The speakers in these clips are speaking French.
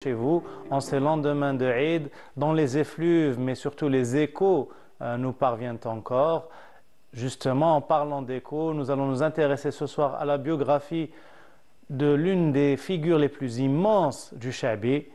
chez vous en ces lendemains de Eid, dont les effluves, mais surtout les échos nous parviennent encore. Justement, en parlant d'échos, nous allons nous intéresser ce soir à la biographie de l'une des figures les plus immenses du Sha'bi.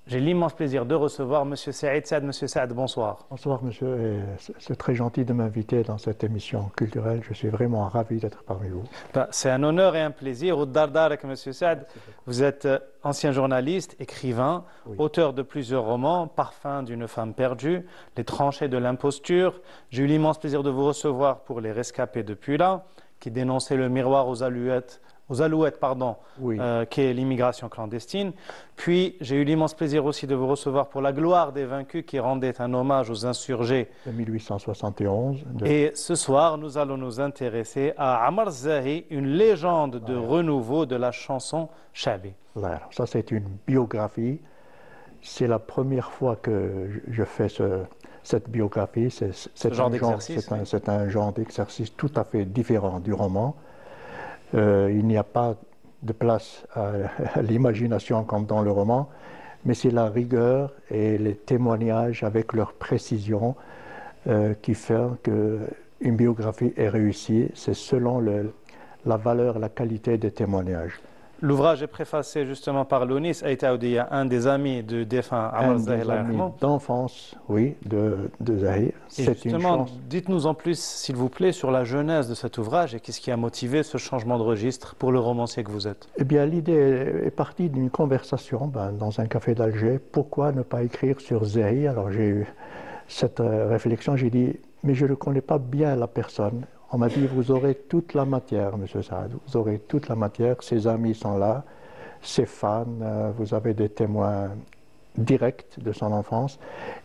J'ai l'immense plaisir de recevoir M. Saïd Saad. M. Saad, bonsoir. Bonsoir monsieur, et c'est très gentil de m'inviter dans cette émission culturelle. Je suis vraiment ravi d'être parmi vous. C'est un honneur et un plaisir. Au Dardarak, M. Saad, vous êtes ancien journaliste, écrivain, Oui. auteur de plusieurs romans, Parfum d'une femme perdue, Les tranchées de l'imposture. J'ai eu l'immense plaisir de vous recevoir pour Les rescapés de Pula, qui dénonçait le miroir aux alouettes, Oui. qui est l'immigration clandestine. Puis, j'ai eu l'immense plaisir aussi de vous recevoir pour La gloire des vaincus, qui rendait un hommage aux insurgés. De 1871. Et ce soir, nous allons nous intéresser à Amar Zahi, une légende de renouveau de la chanson Sha'bi. Ça, c'est une biographie. C'est la première fois que je fais cette biographie. C'est un genre d'exercice tout à fait différent du roman. Il n'y a pas de place à l'imagination comme dans le roman, mais c'est la rigueur et les témoignages avec leur précision qui fait qu'une biographie est réussie. C'est selon la valeur, la qualité des témoignages. L'ouvrage est préfacé justement par Lounis Aïta Oudia, un des amis du défunt Amar Zahi. Un des amis d'enfance, oui, de Zahi. C'est justement, dites-nous en plus, s'il vous plaît, sur la genèse de cet ouvrage et qu'est-ce qui a motivé ce changement de registre pour le romancier que vous êtes. Eh bien, l'idée est partie d'une conversation dans un café d'Alger. Pourquoi ne pas écrire sur Zahi? Alors j'ai eu cette réflexion, j'ai dit, mais je ne connais pas bien la personne. On m'a dit, vous aurez toute la matière, M. Saad, vous aurez toute la matière, ses amis sont là, ses fans, vous avez des témoins directs de son enfance.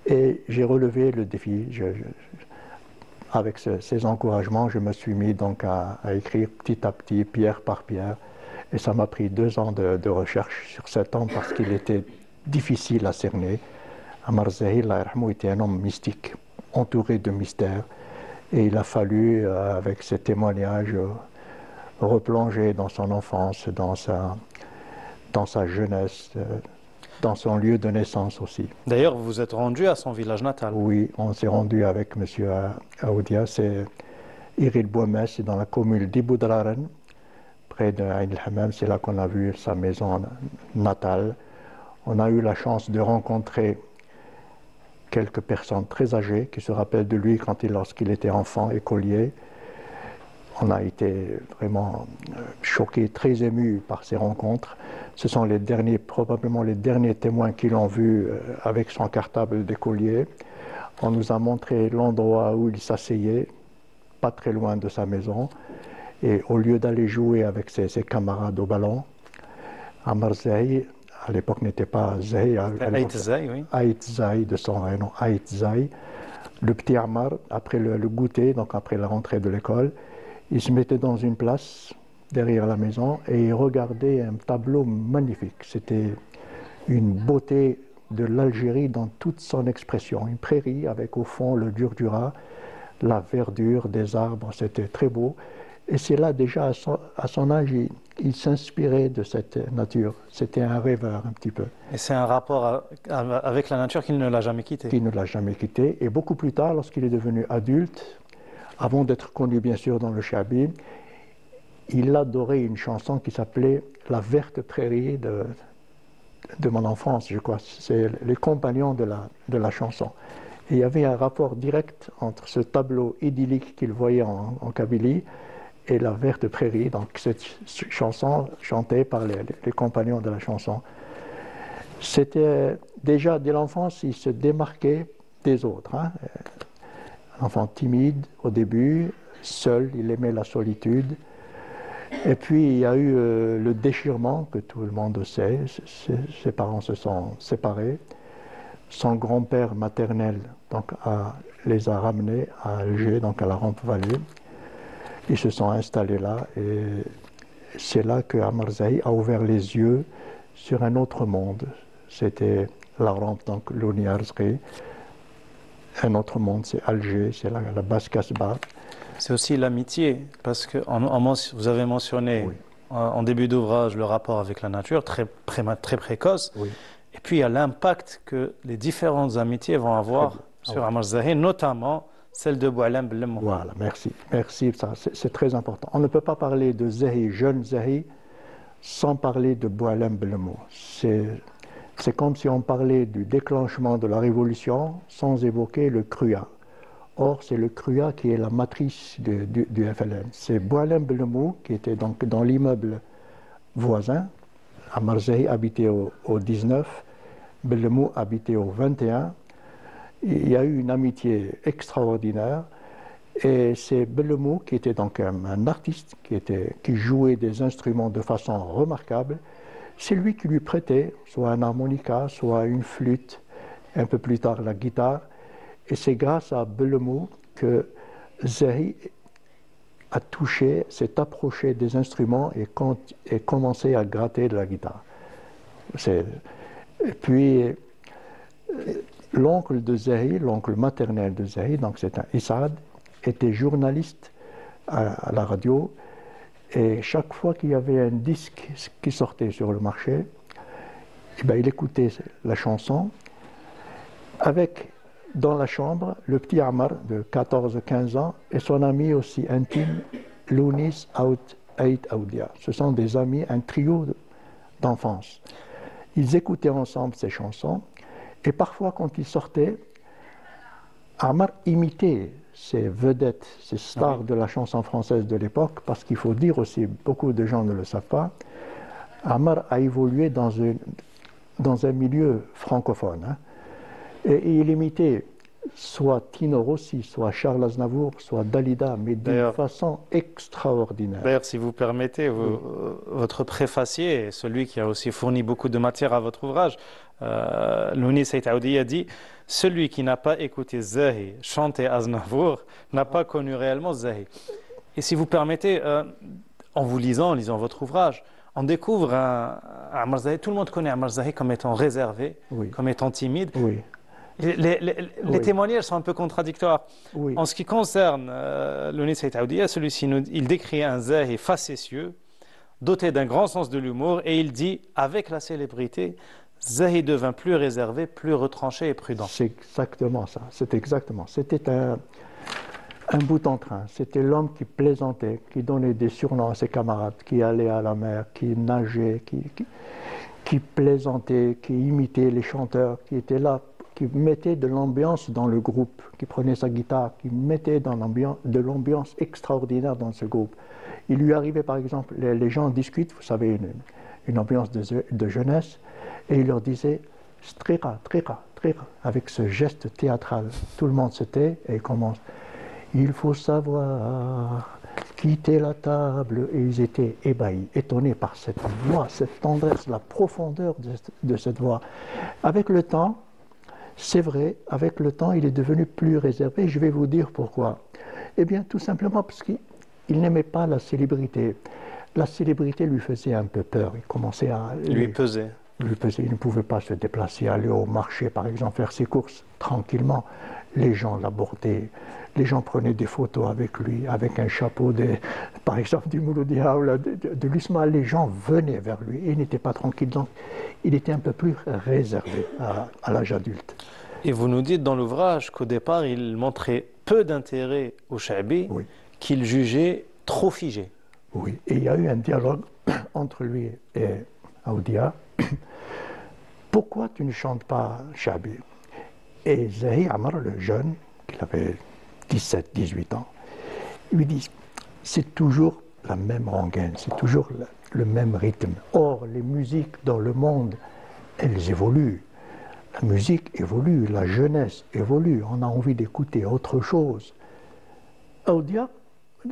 Et j'ai relevé le défi. Avec ces encouragements, je me suis mis donc à écrire petit à petit, pierre par pierre. Et ça m'a pris 2 ans de recherche sur cet homme parce qu'il était difficile à cerner. Amar Zahi était un homme mystique, entouré de mystères. Et il a fallu, avec ses témoignages, replonger dans son enfance, dans sa jeunesse, dans son lieu de naissance aussi. D'ailleurs, vous vous êtes rendu à son village natal. Oui, on s'est rendu avec M. Aoudia, c'est Iril Bouamès, c'est dans la commune d'Iboudraren, près de Ain el-Hammam, c'est là qu'on a vu sa maison natale. On a eu la chance de rencontrer quelques personnes très âgées qui se rappellent de lui lorsqu'il était enfant, écolier. On a été vraiment choqués, très émus par ces rencontres. Ce sont probablement les derniers témoins qui l'ont vu avec son cartable d'écolier. On nous a montré l'endroit où il s'asseyait, pas très loin de sa maison. Et au lieu d'aller jouer avec ses camarades au ballon, Amar Zahi, à l'époque n'était pas Zahi, Aït Zahi, oui. Aït Zahi, de son vrai nom, Aït Zahi. Le petit Amar, après le goûter, donc après la rentrée de l'école, il se mettait dans une place derrière la maison et il regardait un tableau magnifique. C'était une beauté de l'Algérie dans toute son expression. Une prairie avec au fond le Djurdjura, la verdure des arbres, c'était très beau. Et c'est là déjà, à son âge, il s'inspirait de cette nature. C'était un rêveur un petit peu. Et c'est un rapport avec la nature qu'il ne l'a jamais quitté. Qu'il ne l'a jamais quitté. Et beaucoup plus tard, lorsqu'il est devenu adulte, avant d'être connu bien sûr dans le Sha'bi, il adorait une chanson qui s'appelait « La verte prairie » de mon enfance, je crois. C'est les compagnons de la chanson. Et il y avait un rapport direct entre ce tableau idyllique qu'il voyait en Kabylie et la verte prairie, donc cette chanson chantée par les compagnons de la chanson. C'était déjà dès l'enfance, il se démarquait des autres. Un enfant timide au début, seul, il aimait la solitude. Et puis il y a eu le déchirement que tout le monde sait, ses parents se sont séparés. Son grand-père maternel donc, les a ramenés à Alger, donc à la Rampe-Vallée. Ils se sont installés là et c'est là que Amar Zahi a ouvert les yeux sur un autre monde. C'était la rampe, donc Louni Arzri. Un autre monde, c'est Alger, c'est la Basse-Casbah. C'est aussi l'amitié, parce que vous avez mentionné oui. en début d'ouvrage le rapport avec la nature, très précoce. Oui. puis il y a l'impact que les différentes amitiés vont avoir sur Ammar Zahi, notamment celle de Boualem Bellemou. Voilà, merci. Merci, c'est très important. On ne peut pas parler de Zahi, jeune Zahi, sans parler de Boualem Bellemou. C'est comme si on parlait du déclenchement de la Révolution sans évoquer le CRUA. Or, c'est le CRUA qui est la matrice du FLN. C'est Boualem Bellemou qui était donc dans l'immeuble voisin. Ammar Zahi habitait au 19, Bellemou habitait au 21. Il y a eu une amitié extraordinaire et c'est Bellemou qui était donc un artiste qui jouait des instruments de façon remarquable. C'est lui qui lui prêtait soit un harmonica, soit une flûte, un peu plus tard la guitare. Et c'est grâce à Bellemou que Zahi a touché, s'est approché des instruments et commencé à gratter de la guitare. Et puis, l'oncle de Zahi, l'oncle maternel de Zahi, donc c'est un Issad, était journaliste à la radio. Et chaque fois qu'il y avait un disque qui sortait sur le marché, eh bien, il écoutait la chanson avec, dans la chambre, le petit Ammar de 14-15 ans et son ami aussi intime, Lounis Aït Aoudia. Ce sont des amis, un trio d'enfance. Ils écoutaient ensemble ces chansons et parfois quand ils sortaient, Ammar imitait ces vedettes, ces stars de la chanson française de l'époque, parce qu'il faut dire aussi, beaucoup de gens ne le savent pas, Ammar a évolué dans un milieu francophone. Hein, et il imitait soit Tino Rossi, soit Charles Aznavour, soit Dalida, mais d'une façon extraordinaire. D'ailleurs, si vous permettez, votre préfacier, celui qui a aussi fourni beaucoup de matière à votre ouvrage, Lounis Aït Aoudia dit « Celui qui n'a pas écouté Zahi chanter Aznavour n'a pas connu réellement Zahi ». Et si vous permettez, en lisant votre ouvrage, on découvre Ammar Zahi, tout le monde connaît Ammar Zahi comme étant réservé, comme étant timide. Oui. Les témoignages sont un peu contradictoires. Oui. En ce qui concerne Lounis Aït Aoudia, celui-ci il décrit un Zahi facétieux, doté d'un grand sens de l'humour, et il dit, avec la célébrité, Zahi devint plus réservé, plus retranché et prudent. C'est exactement ça, C'était un bout en train. C'était l'homme qui plaisantait, qui donnait des surnoms à ses camarades, qui allait à la mer, qui nageait, qui plaisantait, qui imitait les chanteurs, qui était là, qui mettait de l'ambiance dans le groupe, qui prenait sa guitare, qui mettait de l'ambiance extraordinaire dans ce groupe. Il lui arrivait par exemple, les gens discutent, vous savez, une ambiance de jeunesse, et il leur disait « strira, trira, trira » avec ce geste théâtral. Tout le monde se tait et il commence « Il faut savoir quitter la table » et ils étaient ébahis, étonnés par cette voix, cette tendresse, la profondeur de cette voix. Avec le temps, c'est vrai, avec le temps, il est devenu plus réservé. Je vais vous dire pourquoi. Eh bien, tout simplement parce qu'il n'aimait pas la célébrité. La célébrité lui faisait un peu peur. Il commençait à... Lui pesait. Il ne pouvait pas se déplacer, aller au marché, par exemple, faire ses courses tranquillement. Les gens l'abordaient. Les gens prenaient des photos avec lui, avec un chapeau, par exemple, du Mouloudia ou de l'Isma. Les gens venaient vers lui et il n'était pas tranquille. Donc, il était un peu plus réservé à l'âge adulte. Et vous nous dites dans l'ouvrage qu'au départ, il montrait peu d'intérêt au Cha'bi, qu'il jugeait trop figé. Oui, et il y a eu un dialogue entre lui et Aoudia. Pourquoi tu ne chantes pas Cha'bi? Et Zahi Ammar, le jeune, qui avait 17-18 ans, lui dit, c'est toujours la même rengaine, c'est toujours le même rythme. Or, les musiques dans le monde, elles évoluent. La musique évolue, la jeunesse évolue, on a envie d'écouter autre chose. Aoudia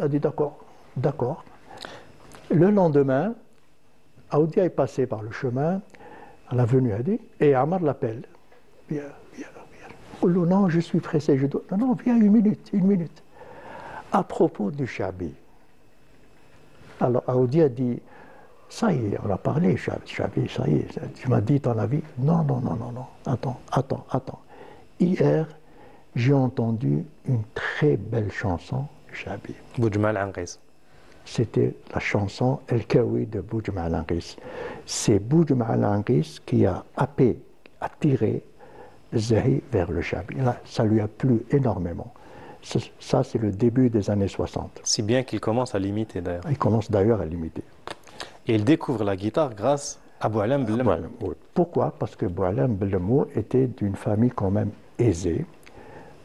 a dit d'accord, d'accord. Le lendemain, Aoudia est passé par le chemin, à l'avenue Hadi, et Ammar l'appelle. Viens, viens, viens. Oh non, je suis pressé, je dois... Non, viens, une minute. À propos du Cha'bi. Alors Aoudia dit, ça y est, on a parlé, Cha'bi, ça y est, tu m'as dit ton avis. Non, attends. Hier, j'ai entendu une très belle chanson, Cha'bi. Boujmal Anghis. C'était la chanson El Kawi de Boujmal Anghis. C'est Boujmal Anghis qui a happé, tiré Zahi vers le Chabi. Là, ça lui a plu énormément. Ça, c'est le début des années 60. Si bien qu'il commence à l'imiter d'ailleurs. Il commence d'ailleurs à l'imiter. Et il découvre la guitare grâce à Boualem Bellemou. Oui. Pourquoi? Parce que Boualem Bellemou était d'une famille quand même aisée.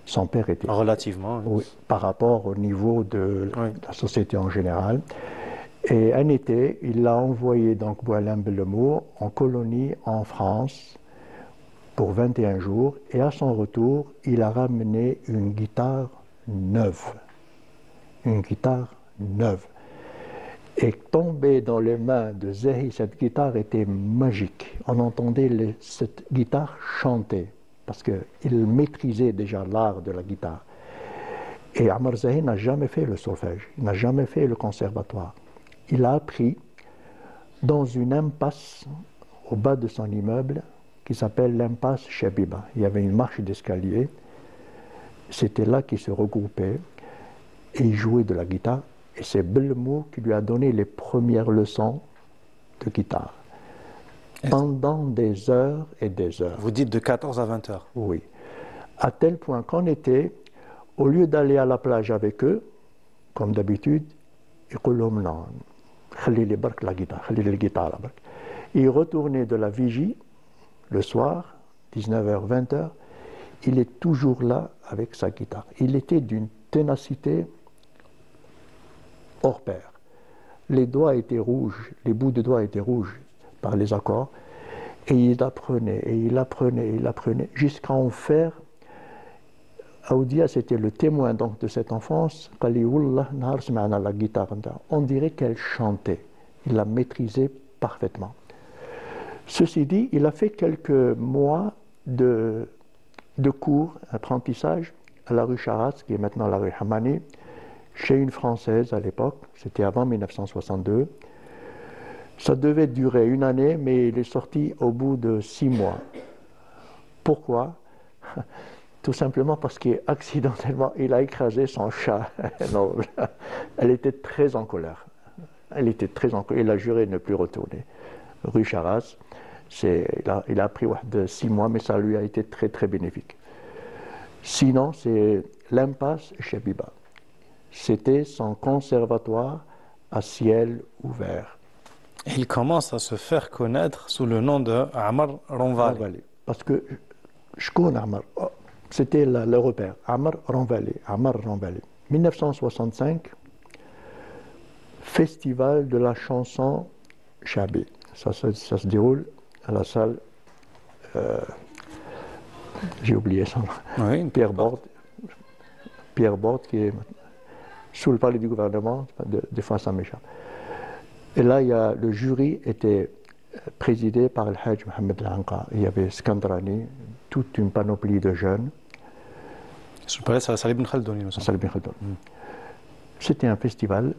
Son père était... Relativement. Oui, par rapport au niveau de la société en général. Et un été, il a envoyé donc Boualem Bellemou en colonie en France pour 21 jours. Et à son retour, il a ramené une guitare neuve. Une guitare neuve. Et tombée dans les mains de Zahi, cette guitare était magique. On entendait cette guitare chanter, parce qu'il maîtrisait déjà l'art de la guitare. Et Amar Zahi n'a jamais fait le solfège, il n'a jamais fait le conservatoire. Il a appris dans une impasse au bas de son immeuble qui s'appelle l'impasse Chabiba. Il y avait une marche d'escalier, c'était là qu'ils se regroupaient et ils jouaient de la guitare. Et c'est Bellemou qui lui a donné les premières leçons de guitare. Pendant des heures et des heures. Vous dites de 14 à 20 heures. Oui. À tel point qu'en été, au lieu d'aller à la plage avec eux, comme d'habitude, il retournait de la vigie le soir, 19h, 20h, il est toujours là avec sa guitare. Il était d'une ténacité hors pair. Les doigts étaient rouges, les bouts de doigts étaient rouges par les accords, et il apprenait, et il apprenait, et il apprenait, jusqu'à en faire. Aoudia, c'était le témoin donc de cette enfance. La guitare, on dirait qu'elle chantait. Il la maîtrisait parfaitement. Ceci dit, il a fait quelques mois de cours, apprentissage à la rue Charas, qui est maintenant la rue Hamani, chez une Française à l'époque, c'était avant 1962. Ça devait durer une année, mais il est sorti au bout de 6 mois. Pourquoi? Tout simplement parce qu'accidentellement, il a écrasé son chat. Non, elle était très en colère. Elle était très en colère. Il a juré de ne plus retourner. Rue Charas, il a pris 6 mois, mais ça lui a été très très bénéfique. Sinon, c'est l'impasse Chabiba. C'était son conservatoire à ciel ouvert. Et il commence à se faire connaître sous le nom de Amar Ronvali. Parce que je connais Amar. C'était le repère. Amar Ronvali. 1965, festival de la chanson Chabi. Ça se déroule à la salle. J'ai oublié son nom. Oui, Pierre Borde, qui est sous le palais du gouvernement de Saint-Michel. Et là, le jury était présidé par le Hajj Mohamed Lanqa. Il y avait Skandrani, toute une panoplie de jeunes. Je parlais de Salih Ben Khaldouni. C'était un festival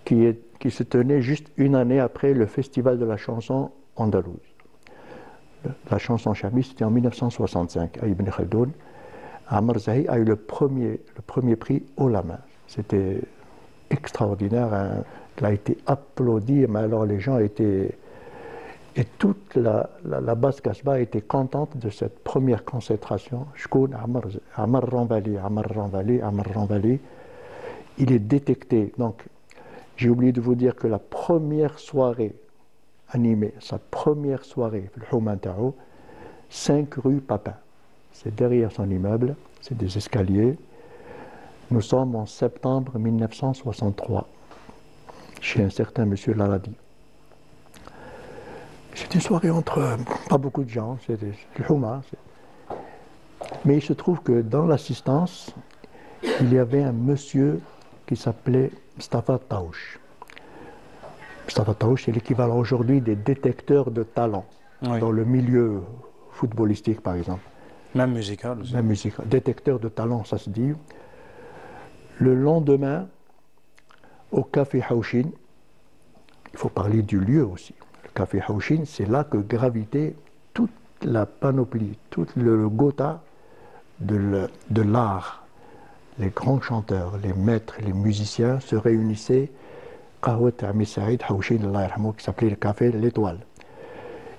qui se tenait juste une année après le festival de la chanson andalouse. La chanson Chabi, c'était en 1965 à Ibn Khaldoun. Amar Zahi a eu le premier prix haut la main. C'était extraordinaire. Hein. Il a été applaudi, mais alors les gens étaient... Et toute la basse Kasbah était contente de cette première concentration. Shkoun Amar Ronvali. Il est détecté. Donc, j'ai oublié de vous dire que la première soirée animée, sa première soirée, le Houmantao, 5 rue Papin. C'est derrière son immeuble, c'est des escaliers. Nous sommes en septembre 1963, chez un certain monsieur Laradi. C'est une soirée entre pas beaucoup de gens, c'est le Houma. Mais il se trouve que dans l'assistance, il y avait un monsieur qui s'appelait Mustafa Taouch. Mustafa Taouch, c'est l'équivalent aujourd'hui des détecteurs de talent dans le milieu footballistique, par exemple. Même musical aussi. Même musical. Détecteur de talent, ça se dit. Le lendemain, au Café Haouchin, il faut parler du lieu aussi. Le Café Haouchin, c'est là que gravitait toute la panoplie, tout le gotha de l'art. Les grands chanteurs, les maîtres, les musiciens se réunissaient. Qahwat Ami Saïd Haouchin, Allah yarhamou, qui s'appelait le Café L'Étoile.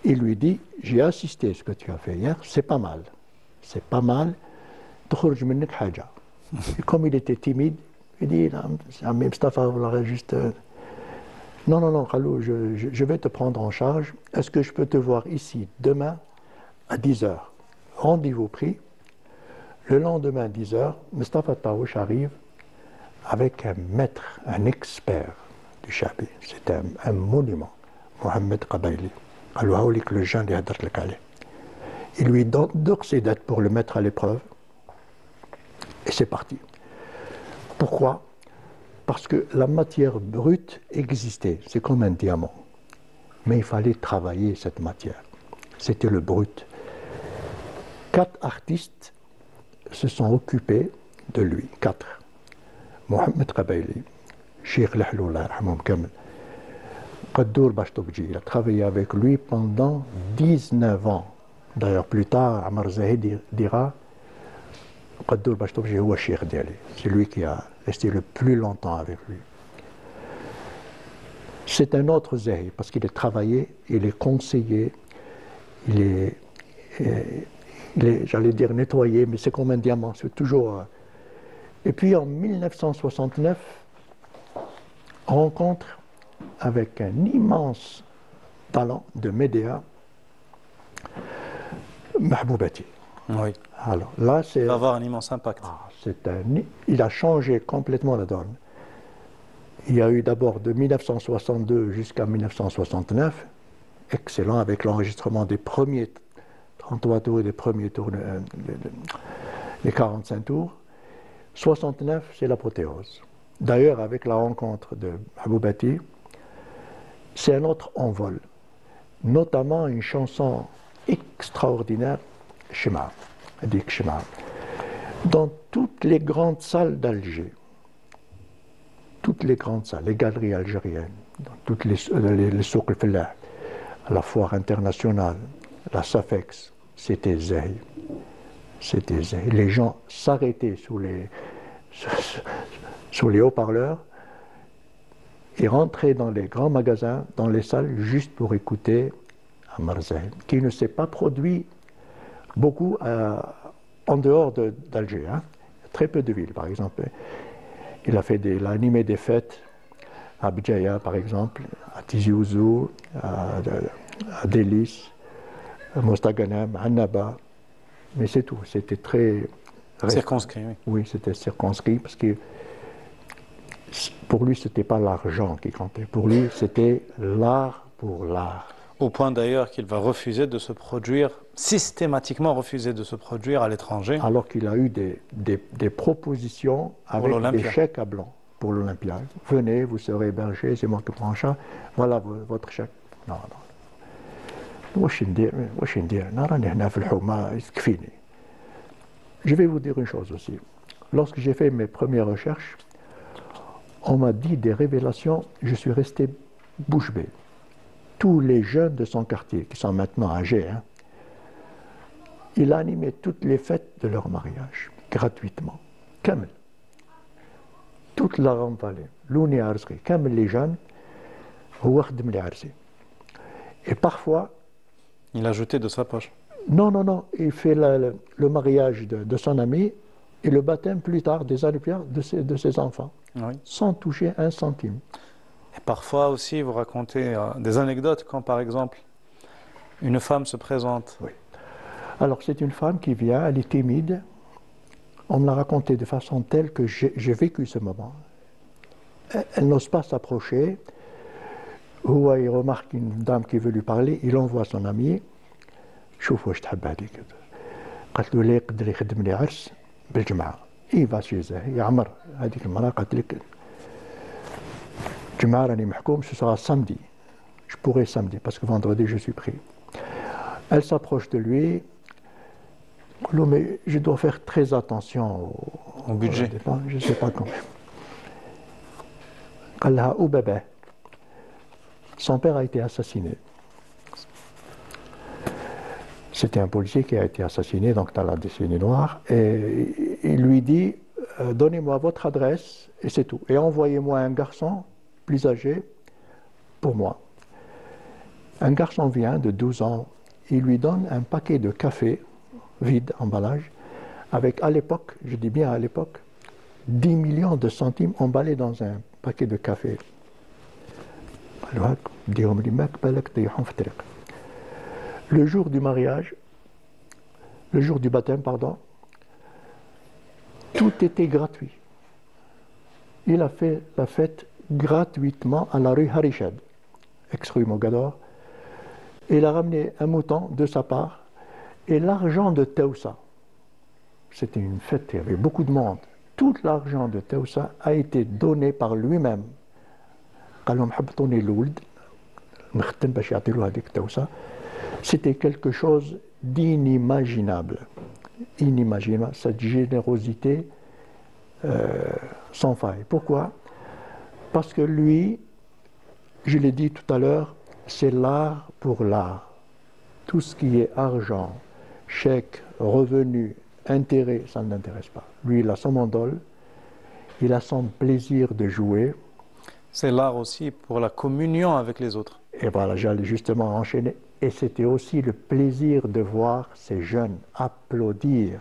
Il lui dit, j'ai assisté à ce que tu as fait hier, c'est pas mal. C'est pas mal. تخرج منك حاجة. Et comme il était timide, il dit, Ammi Mustafa, voilà, juste... non, non, non, Khalou, je vais te prendre en charge. Est-ce que je peux te voir ici demain à 10 heures? Rendez-vous pris. Le lendemain à 10 heures, Mustafa Taouch arrive avec un maître, un expert du Chabi. C'était un monument, Mohamed Qabaili. Le jeune de Hadrat al-Khalé. Il lui donne ses dettes pour le mettre à l'épreuve. Et c'est parti. Pourquoi? Parce que la matière brute existait, c'est comme un diamant. Mais il fallait travailler cette matière. C'était le brut. 4 artistes se sont occupés de lui. 4. Mohamed Qabaili, Cheikh Lahloula, Qaddour Bashtobji, il a travaillé avec lui pendant 19 ans. D'ailleurs, plus tard, Amar Zahid dira Qaddour Bashtobji est Cheikh Diali. C'est lui qui a resté le plus longtemps avec lui. C'est un autre Zahid, parce qu'il est travaillé, il est conseillé, il est j'allais dire nettoyé, mais c'est comme un diamant, c'est toujours... Et puis en 1969, rencontre avec un immense talent de média, Mahboubati. Oui. Alors là, c'est... Il va avoir un immense impact. Il a changé complètement la donne. Il y a eu d'abord de 1962 jusqu'à 1969, excellent, avec l'enregistrement des premiers 33 tours et des premiers tours, les 45 tours. 69, c'est l'apothéose. D'ailleurs, avec la rencontre de Mahboubati, c'est un autre envol. Notamment une chanson extraordinaire, Shema, Adik Shema. Dans toutes les grandes salles d'Alger, toutes les grandes salles, les galeries algériennes, dans toutes les souks al-Fallah, la foire internationale, la Safex, c'était Zahi. C'était Zahi. Les gens s'arrêtaient sous les haut-parleurs et rentraient dans les grands magasins, dans les salles, juste pour écouter Amar Zahi, qui ne s'est pas produit beaucoup en dehors d'Alger. Hein. Très peu de villes, par exemple. Il a animé des fêtes à Bidjaya, par exemple, à Tizi Ouzou, à Délis, à Mostaganem, à Annaba. Mais c'est tout. C'était très... Circonscrit, oui. Oui, c'était circonscrit parce que pour lui, ce n'était pas l'argent qui comptait. Pour lui, c'était l'art pour l'art. Au point d'ailleurs qu'il va refuser de se produire, systématiquement refuser de se produire à l'étranger. Alors qu'il a eu des propositions avec des chèques à blanc pour l'Olympia. Venez, vous serez hébergé, c'est moi qui prends en charge. Voilà votre chèque. Non, non. Je vais vous dire une chose aussi. Lorsque j'ai fait mes premières recherches, on m'a dit des révélations, je suis resté bouche bée. Tous les jeunes de son quartier, qui sont maintenant âgés, hein, il a animé toutes les fêtes de leur mariage, gratuitement. Kamel. Toute la grande vallée. Louni Arzri. Kamel les jeunes, Houakhdem les Arzi. Et parfois... Il a jeté de sa poche. Non, non, non. Il fait le mariage de son ami et le baptême plus tard, des années plus tard, de ses enfants. Oui. Sans toucher un centime. Et parfois aussi, vous racontez des anecdotes quand, par exemple, une femme se présente. Oui. Alors, c'est une femme qui vient, elle est timide. On me l'a raconté de façon telle que j'ai vécu ce moment. Elle n'ose pas s'approcher. Ou il remarque une dame qui veut lui parler, il envoie son ami. شوف واش تحب هذيك قالت له لا يقدر يخدم لي عرس بالجمعه اي فاشي زاهي يا عمر هذيك المراه قالت لك الجمعه راني محكوم ce sera samedi je pourrai samedi parce que vendredi je suis pris. Elle s'approche de lui. Mais je dois faire très attention au budget. Je ne sais pas comment. قال لها او باباه. Son père a été assassiné. C'était un policier qui a été assassiné donc dans la décennie noire. Et il lui dit donnez-moi votre adresse et c'est tout. Et envoyez-moi un garçon plus âgé pour moi. Un garçon vient de 12 ans, il lui donne un paquet de café, vide, emballage, avec à l'époque, je dis bien à l'époque, 10 millions de centimes emballés dans un paquet de café. Le jour du mariage, le jour du baptême, pardon, tout était gratuit. Il a fait la fête gratuitement à la rue Harishad, ex-rue Mogador. Il a ramené un mouton de sa part et l'argent de Teusa. C'était une fête, il y avait beaucoup de monde. Tout l'argent de Teusa a été donné par lui-même. C'était quelque chose d'inimaginable. Inimaginable, cette générosité sans faille. Pourquoi? Parce que lui, je l'ai dit tout à l'heure, c'est l'art pour l'art. Tout ce qui est argent, chèque, revenu, intérêt, ça ne l'intéresse pas. Lui, il a son mandole, il a son plaisir de jouer. C'est l'art aussi pour la communion avec les autres. Et voilà, j'allais justement enchaîner. Et c'était aussi le plaisir de voir ces jeunes applaudir.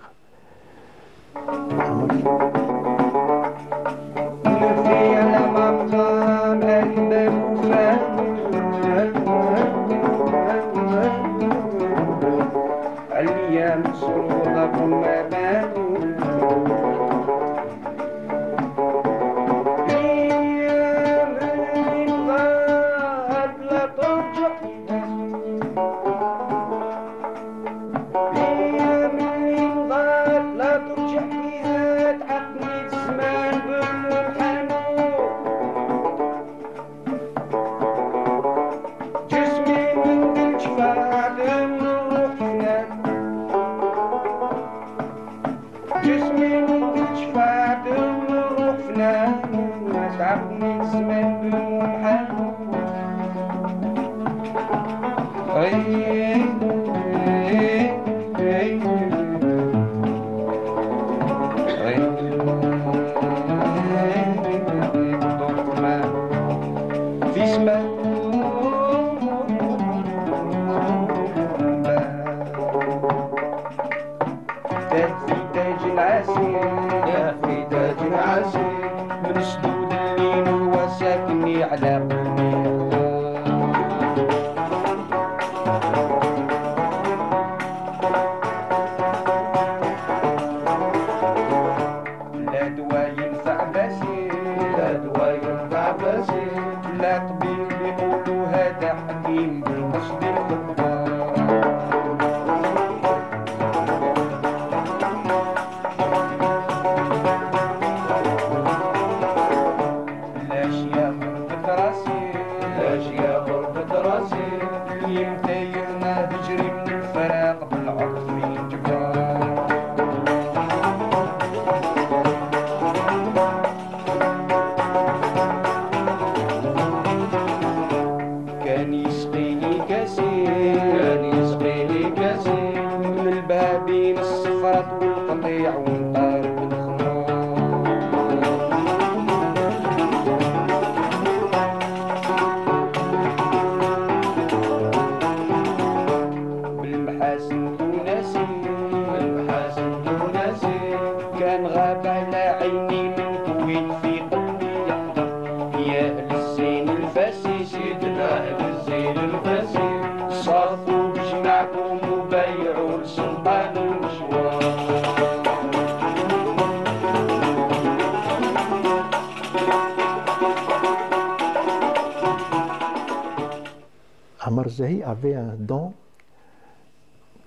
Amar Zahi avait un don,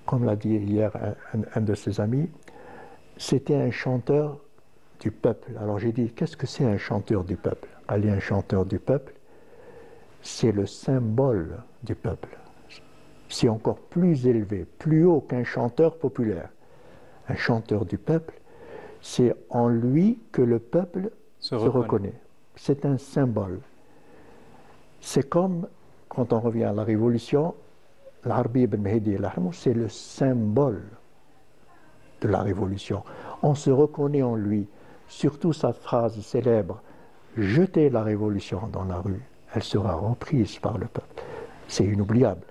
comme l'a dit hier un de ses amis, c'était un chanteur du peuple. Alors j'ai dit, qu'est-ce que c'est un chanteur du peuple? Allez, un chanteur du peuple, c'est le symbole du peuple. C'est encore plus élevé, plus haut qu'un chanteur populaire. Un chanteur du peuple, c'est en lui que le peuple se reconnaît. C'est un symbole. C'est comme, quand on revient à la Révolution, l'Arbi ibn Mahdi, c'est le symbole de la Révolution. On se reconnaît en lui, surtout sa phrase célèbre, « Jetez la Révolution dans la rue, elle sera reprise par le peuple ». C'est inoubliable.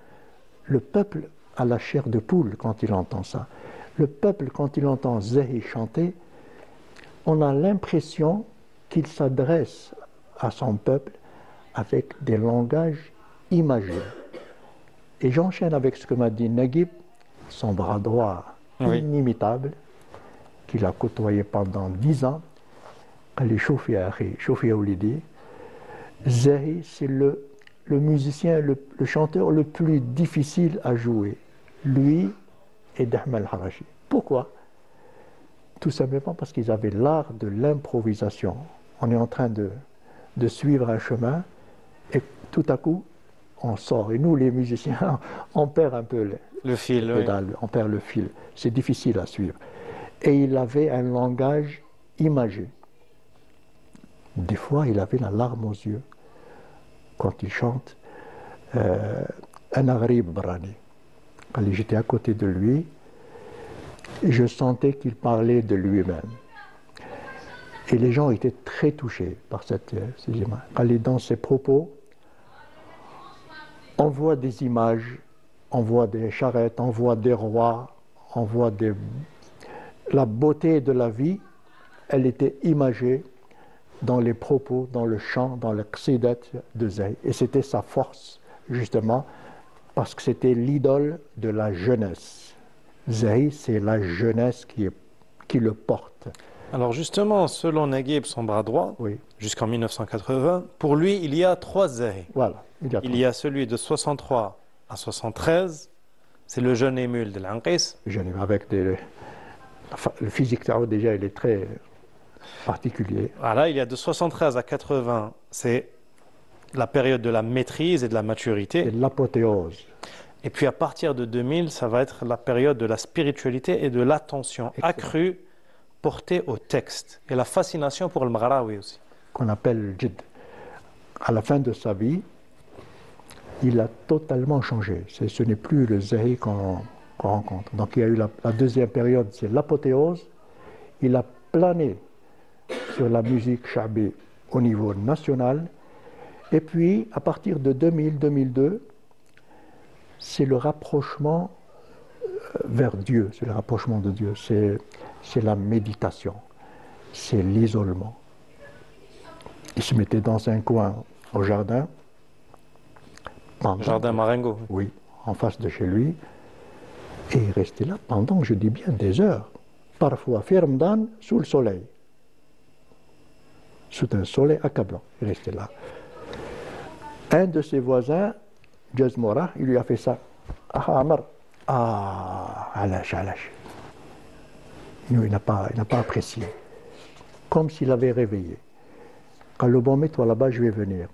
Le peuple a la chair de poule quand il entend ça. Le peuple, quand il entend Zahi chanter, on a l'impression qu'il s'adresse à son peuple avec des langages imagés. Et j'enchaîne avec ce que m'a dit Naguib, son bras droit inimitable, qu'il a côtoyé pendant 10 ans. Ali Choufi Akhi, Choufi Oulidi. Zahi, c'est le musicien, le chanteur le plus difficile à jouer. Lui et Dahmal Harachi. Pourquoi? Tout simplement parce qu'ils avaient l'art de l'improvisation. On est en train de suivre un chemin et tout à coup, on sort. Et nous, les musiciens, on perd un peu le fil. pédale, on perd le fil. C'est difficile à suivre. Et il avait un langage imagé. Des fois, il avait la larme aux yeux quand il chante Un Aghrib Brani. Quand j'étais à côté de lui, je sentais qu'il parlait de lui-même. Et les gens étaient très touchés par ces images. Quand dans ses propos, on voit des images, on voit des charrettes, on voit des rois, on voit la beauté de la vie, elle était imagée dans les propos, dans le chant, dans le qsidat de Zahi. Et c'était sa force, justement, parce que c'était l'idole de la jeunesse. Zahi, c'est la jeunesse qui le porte. Alors justement, selon Naguib, son bras droit, oui. Jusqu'en 1980, pour lui, il y a 3 Zahi. Voilà. Il y a celui de 63 à 73, c'est le jeune émule de l'Anqis. Avec le physique, déjà, il est très particulier. Voilà, il y a de 73 à 80, c'est la période de la maîtrise et de la maturité. C'est l'apothéose. Et puis à partir de 2000, ça va être la période de la spiritualité et de l'attention accrue portée au texte. Et la fascination pour le Maghraoui aussi. Qu'on appelle le Jid. À la fin de sa vie, il a totalement changé. Ce n'est plus le Zahi qu'on rencontre. Donc il y a eu la deuxième période, c'est l'apothéose. Il a plané sur la musique shabi au niveau national. Et puis, à partir de 2000-2002, c'est le rapprochement vers Dieu, c'est le rapprochement de Dieu, c'est la méditation, c'est l'isolement. Il se mettait dans un coin au jardin. Jardin Marengo. Oui, en face de chez lui. Et il restait là pendant, je dis bien, des heures. Parfois, Firmdan, sous le soleil. Sous un soleil accablant. Il restait là. Un de ses voisins, Jazmora, il lui a fait ça. Ah, Amar. Ah, alash, alash. Il n'a pas apprécié. Comme s'il avait réveillé. Quand le bon met toi là-bas, je vais venir.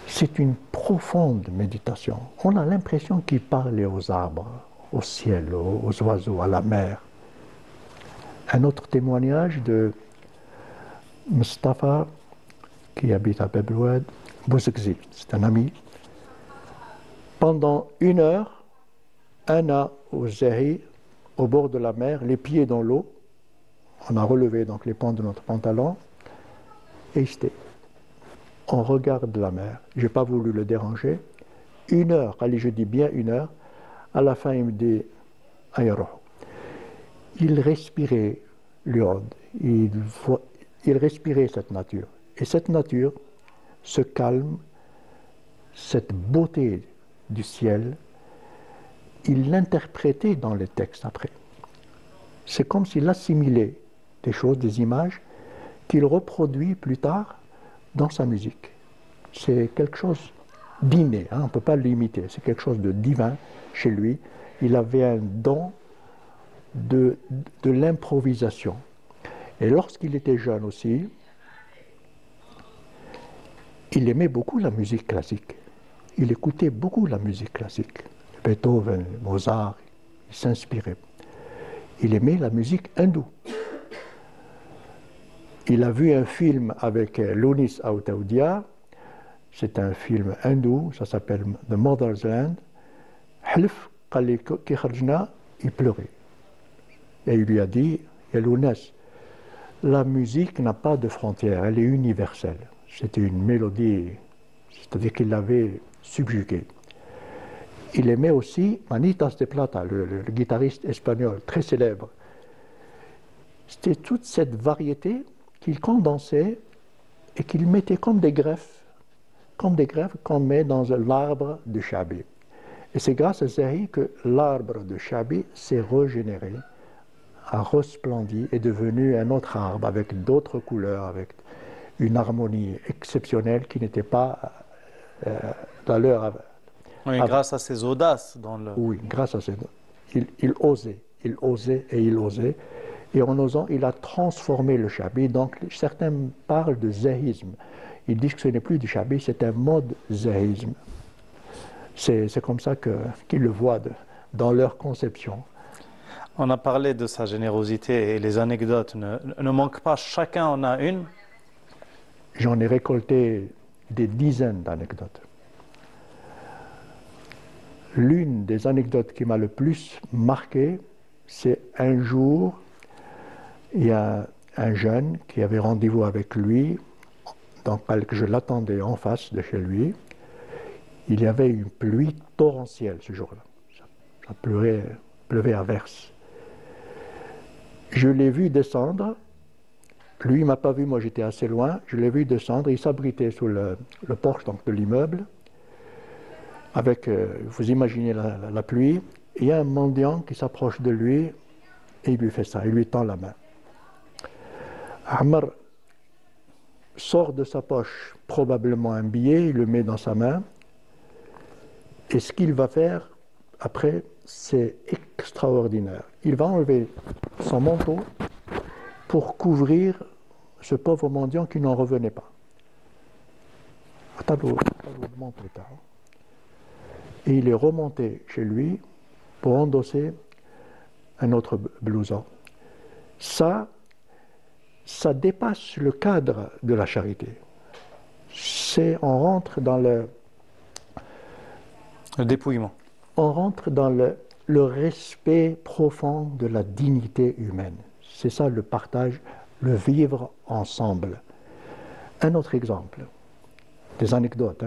C'est une profonde méditation. On a l'impression qu'il parlait aux arbres, au ciel, aux oiseaux, à la mer. Un autre témoignage de Mustafa, qui habite à Bebloued, Bouzekzi, c'est un ami. Pendant 1 heure, au Zahi, au bord de la mer, les pieds dans l'eau. On a relevé donc les pans de notre pantalon. Et on regarde la mer. Je n'ai pas voulu le déranger. 1 heure, allez, je dis bien 1 heure. À la fin, il me dit Ayro. Il respirait l'urode. Il respirait cette nature. Et cette nature, ce calme, cette beauté du ciel, il l'interprétait dans les textes après. C'est comme s'il assimilait des choses, des images, qu'il reproduit plus tard dans sa musique. C'est quelque chose d'inné, on ne peut pas l'imiter, c'est quelque chose de divin chez lui. Il avait un don de l'improvisation. Et lorsqu'il était jeune aussi, il aimait beaucoup la musique classique. Il écoutait beaucoup la musique classique. Beethoven, Mozart, il s'inspirait. Il aimait la musique hindoue. Il a vu un film avec Lounis Aoutaoudia, c'est un film hindou, ça s'appelle The Mother's Land. Half, il pleurait. Et il lui a dit, Lounis, la musique n'a pas de frontières, elle est universelle. C'était une mélodie, c'est-à-dire qu'il avait subjugué. Il aimait aussi Manitas de Plata, le guitariste espagnol très célèbre. C'était toute cette variété qu'il condensait et qu'il mettait comme des greffes qu'on met dans l'arbre de Chabi. Et c'est grâce à Zahi que l'arbre de Chabi s'est régénéré, a resplendi, est devenu un autre arbre avec d'autres couleurs, avec une harmonie exceptionnelle qui n'était pas dans l'heure. Oui, grâce à ses audaces dans le... Oui, grâce à ses... Il osait et il osait. Et en osant, il a transformé le Chabi. Donc, certains parlent de zahisme. Ils disent que ce n'est plus du Chabi, c'est un mode zahisme. C'est comme ça qu'ils le voient dans leur conception. On a parlé de sa générosité et les anecdotes ne manquent pas. Chacun en a une. J'en ai récolté des dizaines d'anecdotes. L'une des anecdotes qui m'a le plus marqué, c'est un jour, il y a un jeune qui avait rendez-vous avec lui, donc je l'attendais en face de chez lui. Il y avait une pluie torrentielle ce jour-là. Ça pleuvait à verse. Je l'ai vu descendre. Lui, il ne m'a pas vu, moi j'étais assez loin. Je l'ai vu descendre. Il s'abritait sous le porche donc, de l'immeuble. Avec, vous imaginez la pluie. Il y a un mendiant qui s'approche de lui et il lui fait ça. Il lui tend la main. Ammar sort de sa poche probablement un billet. Il le met dans sa main. Et ce qu'il va faire après, c'est extraordinaire. Il va enlever son manteau pour couvrir ce pauvre mendiant qui n'en revenait pas. Et il est remonté chez lui pour endosser un autre blouson. Ça dépasse le cadre de la charité. On rentre dans le dépouillement. On rentre dans le respect profond de la dignité humaine. C'est ça le partage, le vivre ensemble. Un autre exemple, des anecdotes.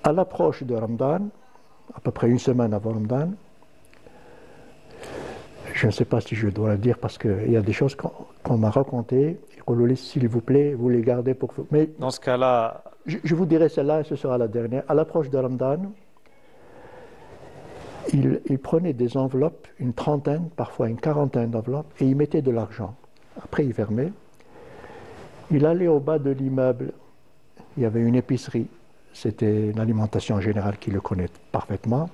À l'approche de Ramadan, à peu près une semaine avant Ramadan, je ne sais pas si je dois le dire parce qu'il y a des choses qu'on m'a racontées. S'il vous plaît, vous les gardez pour vous. Mais dans ce cas-là, je vous dirai celle-là et ce sera la dernière. À l'approche de Ramadan, il prenait des enveloppes, une trentaine, parfois une quarantaine d'enveloppes, et il mettait de l'argent. Après, il fermait. Il allait au bas de l'immeuble. Il y avait une épicerie. C'était une alimentation générale qu'il le connaît parfaitement.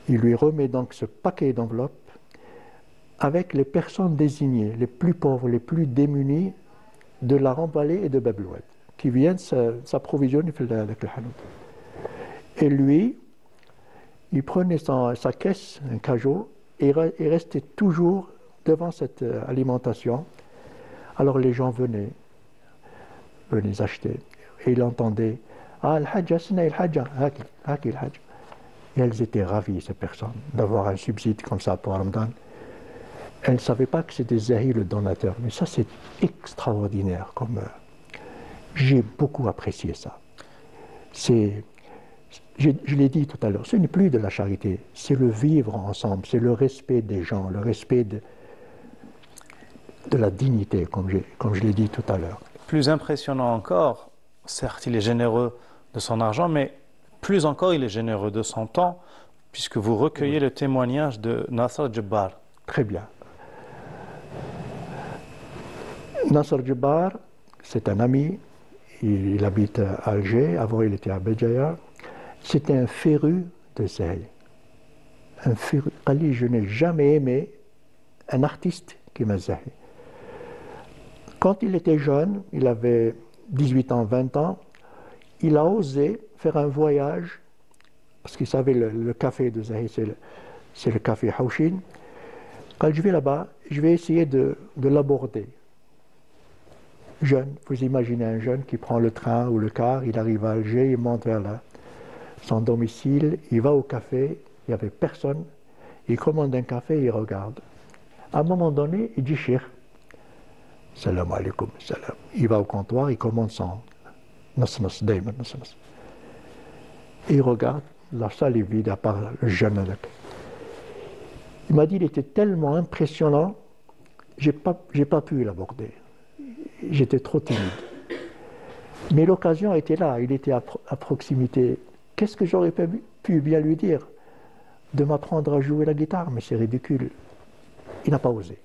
Il lui remet donc ce paquet d'enveloppes avec les personnes désignées, les plus pauvres, les plus démunis de la Ramballée et de Babloued, qui viennent s'approvisionner avec le hanout. Et lui, il prenait sa caisse, un cajot, et il restait toujours devant cette alimentation. Alors les gens venaient acheter. Et il entendait « Ah, al-hajj, asna al-hajj, haki al-hajj ». Et elles étaient ravies, ces personnes, d'avoir un subside comme ça pour Ramadan. Elles ne savaient pas que c'était Zahi le donateur. Mais ça, c'est extraordinaire. J'ai beaucoup apprécié ça. Je l'ai dit tout à l'heure, ce n'est plus de la charité, c'est le vivre ensemble, c'est le respect des gens, le respect de la dignité, comme je l'ai dit tout à l'heure. Plus impressionnant encore, certes, il est généreux de son argent, mais plus encore, il est généreux de son temps, puisque vous recueillez le témoignage de Nasser Jabbar. Très bien. Nasser Jabbar, c'est un ami, il habite à Alger, avant il était à Béjaïa. C'était un féru de Zahi. Un féru. Ali, je n'ai jamais aimé un artiste qui m'a Zahi. Quand il était jeune, il avait 18 ans, 20 ans, il a osé faire un voyage, parce qu'il savait le café de Zahi, c'est le café Haouchin. Quand je vais là-bas, je vais essayer de l'aborder. Jeune, vous imaginez un jeune qui prend le train ou le car, il arrive à Alger, il monte vers son domicile, il va au café, il n'y avait personne, il commande un café, il regarde. À un moment donné, il dit « Cheikh, salam alaikum, salam ». Il va au comptoir, il commande son نص دايما نص. Et il regarde, la salle est vide à part le jeune là. Il m'a dit, il était tellement impressionnant, j'ai pas pu l'aborder. J'étais trop timide. Mais l'occasion était là, il était à proximité. Qu'est-ce que j'aurais pu bien lui dire? De m'apprendre à jouer la guitare, mais c'est ridicule. Il n'a pas osé.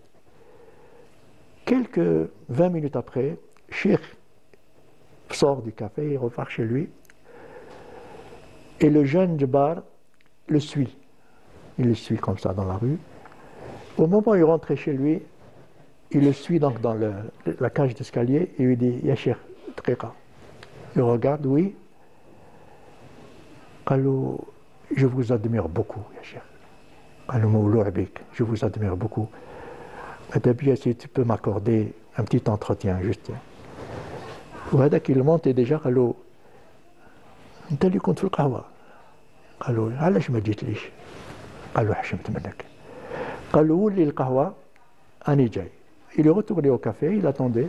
Quelques 20 minutes après, Cheikh sort du café, il repart chez lui. Et le jeune Djebar le suit. Il le suit comme ça dans la rue. Au moment où il rentrait chez lui, il le suit donc dans la cage d'escalier et lui dit « Ya Cheikh, Tqiqa ». Il regarde, oui. Qalou, je vous admire beaucoup, Ya Cheikh. Qalou Moulou Abik, je vous admire beaucoup. Depuis, si tu peux m'accorder un petit entretien, juste. وهذا كي المونتي ديجا قالوا انت اللي كنت في القهوه قالوا علاش ما جيتليش قالوا حشمت منك قالوا ولي القهوه اني جاي il est retourné au café il attendait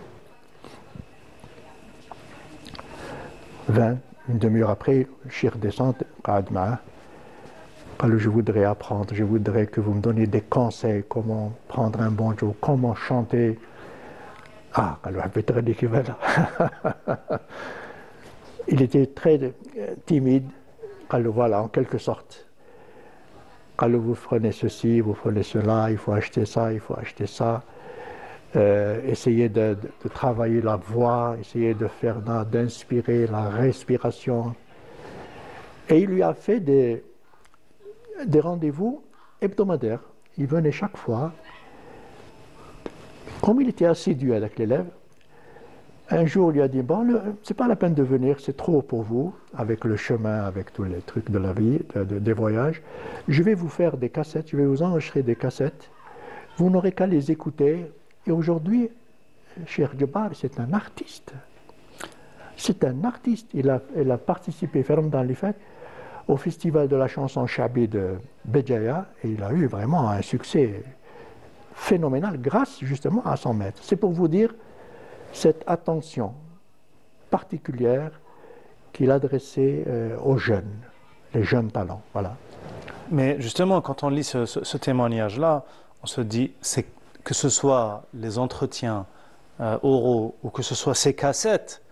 20 une demi-heure après Cheikh descend قعد معاه قالوا je voudrais apprendre je voudrais que vous me donniez des conseils comment prendre un banjo comment chanter قالوا حبيت تغني كيف هذا il était très timide قالوا voilà en quelque sorte قالوا vous prenez ceci vous prenez cela il faut acheter ça il faut acheter ça essayez de travailler la voix essayez de faire d'inspirer la respiration et il lui a fait des rendez-vous hebdomadaires il venait chaque fois. Comme il était assidu avec l'élève, un jour il lui a dit « Bon, c'est pas la peine de venir, c'est trop pour vous, avec le chemin, avec tous les trucs de la vie, des voyages. Je vais vous faire des cassettes, je vais vous enregistrer des cassettes. Vous n'aurez qu'à les écouter. Et aujourd'hui, Cheikh Djebar, c'est un artiste. C'est un artiste. Il a participé ferme dans les fêtes au festival de la chanson Chabi de Béjaïa et il a eu vraiment un succès phénoménal grâce justement à son maître. C'est pour vous dire cette attention particulière qu'il adressait aux jeunes, les jeunes talents. Voilà. Mais justement, quand on lit ce témoignage-là, on se dit que ce soit les entretiens oraux ou que ce soit ces cassettes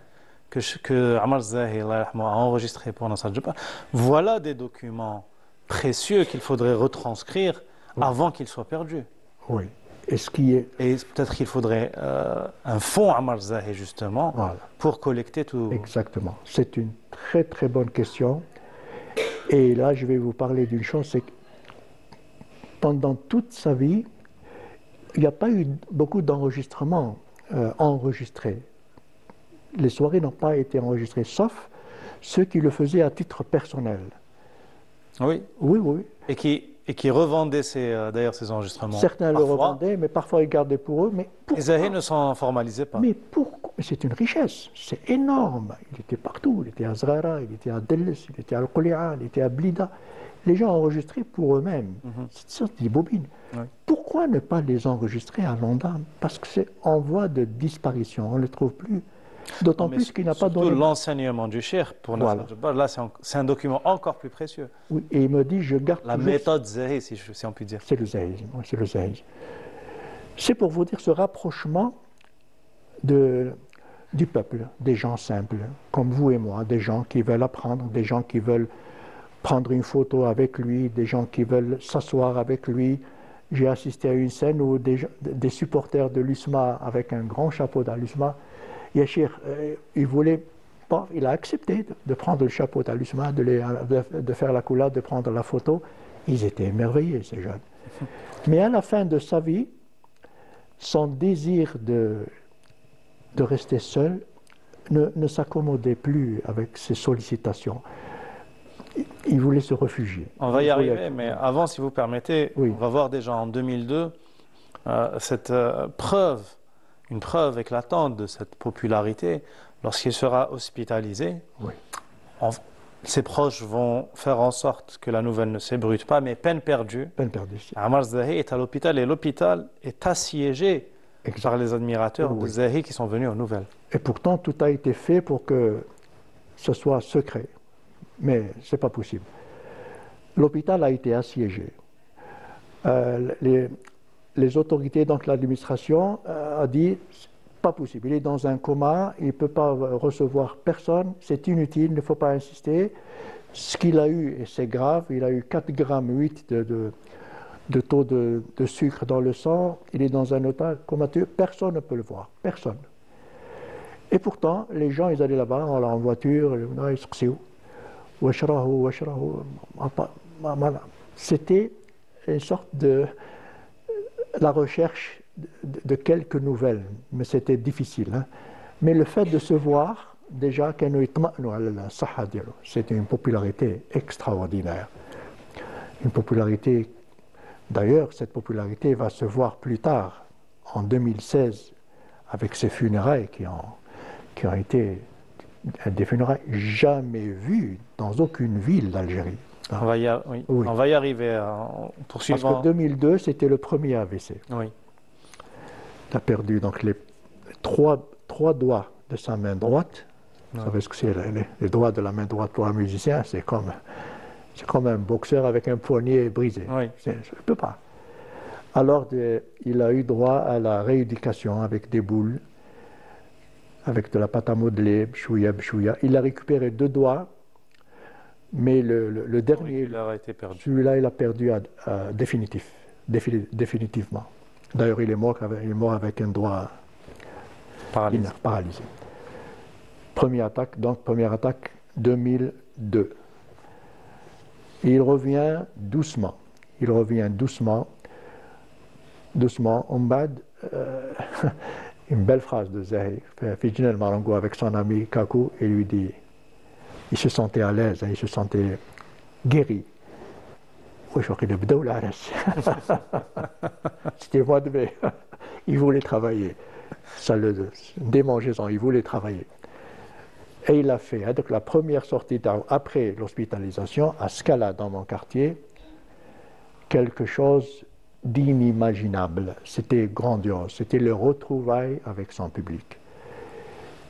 que Ammar Zahi a enregistrées pour Nassar Djebar, voilà des documents précieux qu'il faudrait retranscrire avant qu'ils soient perdus. Oui. Et peut-être qu'il faudrait un fonds Ammar Zahi justement pour collecter tout. Exactement. C'est une très très bonne question. Et là, je vais vous parler d'une chose, c'est que pendant toute sa vie, il n'y a pas eu beaucoup d'enregistrements enregistrés. Les soirées n'ont pas été enregistrées, sauf ceux qui le faisaient à titre personnel. Oui. Oui, oui. Et qui revendaient d'ailleurs ces enregistrements. Certains le revendaient, mais parfois ils gardaient pour eux. Mais les Zahi ne s'en formalisaient pas. Mais pourquoi? C'est une richesse, c'est énorme. Il était partout, il était à Zrara, il était à Delis, il était à Al-Quli'a, il était à Blida. Les gens enregistraient pour eux-mêmes. C'est ça, des bobines. Oui. Pourquoi ne pas les enregistrer à Londres? Parce que c'est en voie de disparition, on ne les trouve plus. D'autant plus qu'il n'a pas donné... l'enseignement du cheikh pour Nassar Djebar, là c'est un document encore plus précieux. Oui, et il me dit, je garde la méthode Zahi, si on peut dire. C'est le zahisme, oui, c'est le zahisme. C'est pour vous dire ce rapprochement du peuple, des gens simples, comme vous et moi, des gens qui veulent apprendre, des gens qui veulent prendre une photo avec lui, des gens qui veulent s'asseoir avec lui. J'ai assisté à une scène où des supporters de l'USMA, avec un grand chapeau d'Al-USMA, Yachir, il a accepté de prendre le chapeau d'Al-USMA, de faire la coulade, de prendre la photo. Ils étaient émerveillés, ces jeunes. Mais à la fin de sa vie, son désir de rester seul ne s'accommodait plus avec ses sollicitations. Il voulait se réfugier. On va y arriver, mais avant, si vous permettez, on va voir déjà en 2002 cette une preuve éclatante de cette popularité. Lorsqu'il sera hospitalisé, ses proches vont faire en sorte que la nouvelle ne s'ébruite pas, mais peine perdue. Ammar Zahi est à l'hôpital et l'hôpital est assiégé par les admirateurs de Zahi qui sont venus aux nouvelles. Et pourtant, tout a été fait pour que ce soit secret. Mais ce n'est pas possible. L'hôpital a été assiégé. Les autorités, donc l'administration, a dit pas possible. Il est dans un coma, il ne peut pas recevoir personne, c'est inutile, il ne faut pas insister. Ce qu'il a eu, et c'est grave, il a eu 4,8 grammes de taux de sucre dans le sang, il est dans un état comateux, personne ne peut le voir, personne. Et pourtant, les gens, ils allaient là-bas, en voiture, c'était une sorte de la recherche de quelques nouvelles, mais c'était difficile. Hein. Mais le fait de se voir, déjà, c'était une popularité extraordinaire. Une popularité, d'ailleurs, cette popularité va se voir plus tard, en 2016, avec ses funérailles qui ont été des funérailles jamais vues dans aucune ville d'Algérie. On va y arriver en poursuivant. Parce que 2002, c'était le premier AVC. Oui. Il a perdu donc les trois doigts de sa main droite. Vous savez ce que c'est, les doigts de la main droite pour un musicien, c'est comme un boxeur avec un poignet brisé. Oui. Je ne peux pas. Alors, il a eu droit à la rééducation avec des boules, avec de la pâte à modeler, bchouya, bchouya. Il a récupéré 2 doigts, mais le dernier, celui-là, il a perdu définitivement. D'ailleurs, il est mort avec un doigt paralysé. Première attaque 2002. Et il revient doucement. Ombad, une belle phrase de Zahir, Fidjinel Marango avec son ami Kakou, et lui dit, il se sentait à l'aise, hein, il se sentait guéri. C'était le mois de mai. Il voulait travailler. Ça le démangeait, il voulait travailler. Et il a fait, hein, donc la première sortie après l'hospitalisation, à Scala, dans mon quartier, quelque chose d'inimaginable. C'était grandiose. C'était le retrouvaille avec son public.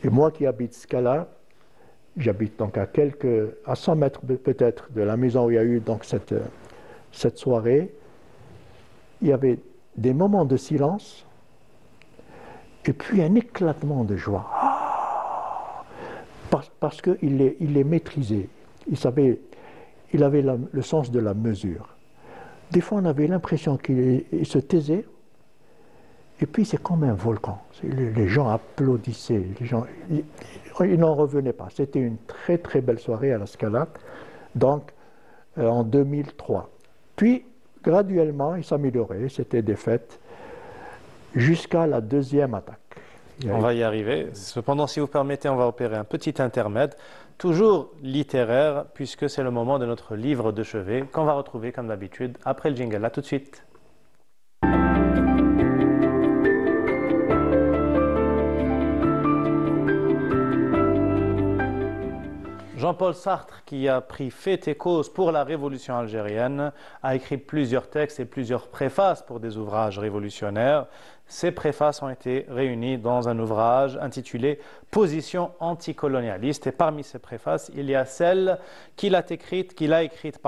Et moi qui habite Scala, j'habite donc à 100 mètres peut-être de la maison où il y a eu donc cette soirée. Il y avait des moments de silence et puis un éclatement de joie. Parce qu'il les maîtrisait. Il avait le sens de la mesure. Des fois, on avait l'impression qu'il se taisait, et puis c'est comme un volcan. Les gens applaudissaient, ils n'en revenaient pas. C'était une très très belle soirée à la Scala, donc en 2003. Puis, graduellement, il s'améliorait, c'était des fêtes, jusqu'à la deuxième attaque. On va y arriver. Cependant, si vous permettez, on va opérer un petit intermède, toujours littéraire, puisque c'est le moment de notre livre de chevet, qu'on va retrouver comme d'habitude après le jingle. À tout de suite. Jean-Paul Sartre, qui a pris fait et cause pour la révolution algérienne, a écrit plusieurs textes et plusieurs préfaces pour des ouvrages révolutionnaires. Ces préfaces ont été réunies dans un ouvrage intitulé « Position anticolonialiste ». Et parmi ces préfaces, il y a celle qu'il a écrite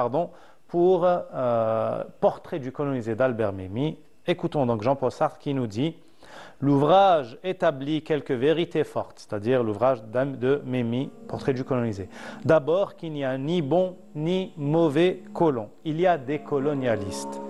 pour Portrait du colonisé d'Albert Memmi. Écoutons donc Jean-Paul Sartre qui nous dit « L'ouvrage établit quelques vérités fortes, c'est-à-dire l'ouvrage de Memmi, Portrait du colonisé. D'abord qu'il n'y a ni bon ni mauvais colons, il y a des colonialistes.